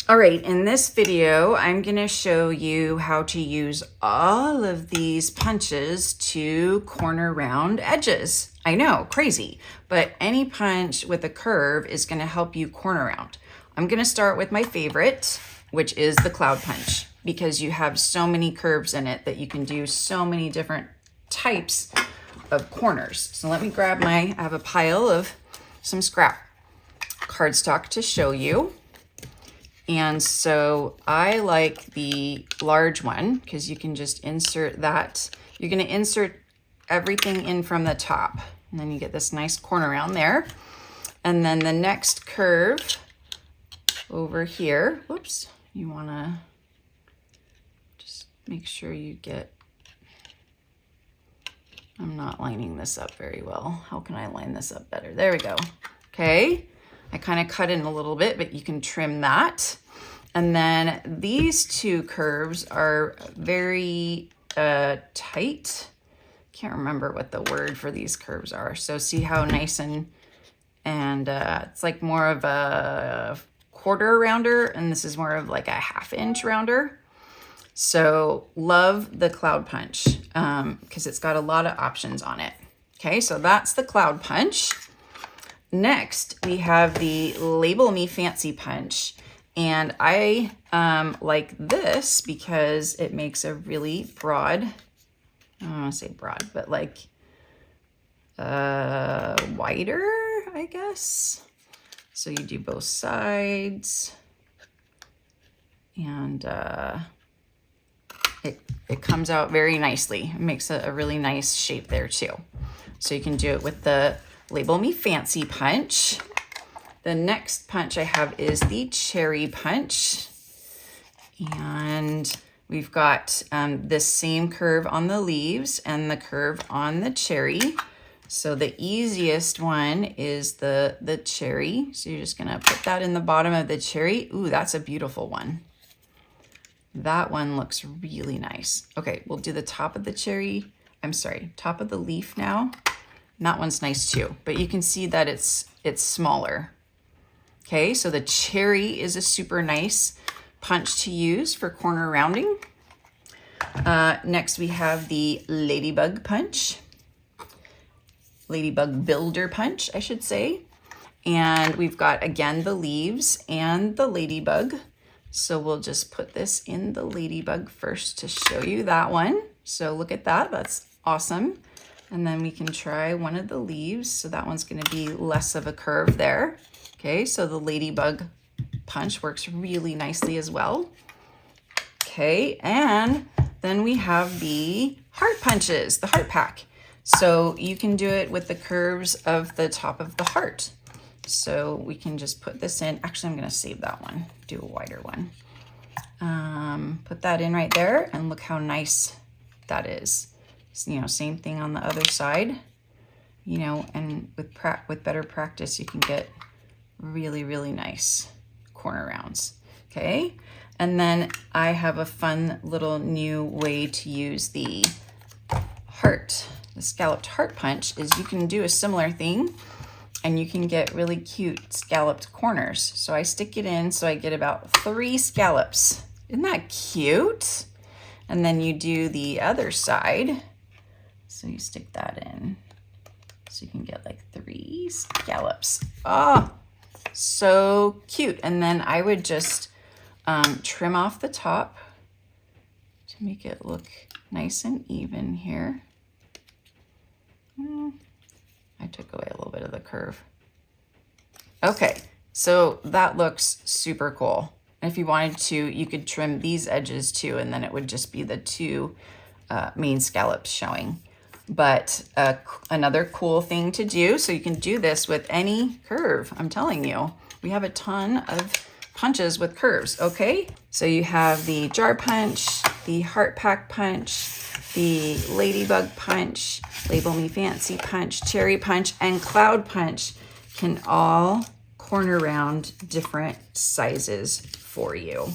All right, in this video, I'm gonna show you how to use all of these punches to corner round edges. I know, crazy, but any punch with a curve is gonna help you corner round. I'm gonna start with my favorite, which is the cloud punch, because you have so many curves in it that you can do so many different types of corners. So let me grab I have a pile of some scrap cardstock to show you. And so I like the large one because you can just insert that. You're going to insert everything in from the top, and then you get this nice corner around there. And then the next curve over here, whoops, you want to just make sure you get, I'm not lining this up very well. How can I line this up better? There we go. Okay. I kind of cut in a little bit, but you can trim that. And then these two curves are very tight. Can't remember what the word for these curves are. So see how nice and it's like more of a quarter rounder, and this is more of like a 1/2 inch rounder. So love the cloud punch because it's got a lot of options on it. Okay, so that's the cloud punch. Next, we have the Label Me Fancy punch. And I like this because it makes a really broad, I don't want to say broad, but like wider, I guess. So you do both sides, and it comes out very nicely. It makes a really nice shape there too. So you can do it with the Label Me Fancy punch. The next punch I have is the cherry punch. And we've got this same curve on the leaves and the curve on the cherry. So the easiest one is the cherry. So you're just gonna put that in the bottom of the cherry. Ooh, that's a beautiful one. That one looks really nice. Okay, we'll do the top of the cherry. I'm sorry, top of the leaf now. And that one's nice too, but you can see that it's smaller. Okay, so the cherry is a super nice punch to use for corner rounding. Next we have the ladybug punch. Ladybug builder punch, I should say. And we've got, again, the leaves and the ladybug. So we'll just put this in the ladybug first to show you that one. So look at that, that's awesome. And then we can try one of the leaves. So that one's gonna be less of a curve there. Okay, so the ladybug punch works really nicely as well. Okay, and then we have the heart punches, the heart pack. So you can do it with the curves of the top of the heart. So we can just put this in. Actually, I'm gonna save that one, do a wider one. Put that in right there, and look how nice that is. You know, same thing on the other side, you know, and with better practice, you can get really, really nice corner rounds. Okay. And then I have a fun little new way to use the scalloped heart punch is you can do a similar thing and you can get really cute scalloped corners. So I stick it in, so I get about 3 scallops. Isn't that cute? And then you do the other side. So you stick that in. So you can get like 3 scallops. Oh, so cute. And then I would just trim off the top to make it look nice and even here. I took away a little bit of the curve. Okay, so that looks super cool. And if you wanted to, you could trim these edges too, and then it would just be the 2 main scallops showing. But another cool thing to do, so you can do this with any curve, I'm telling you. We have a ton of punches with curves, okay? So you have the jar punch, the heart pack punch, the ladybug punch, Label Me Fancy punch, cherry punch, and cloud punch can all corner round different sizes for you.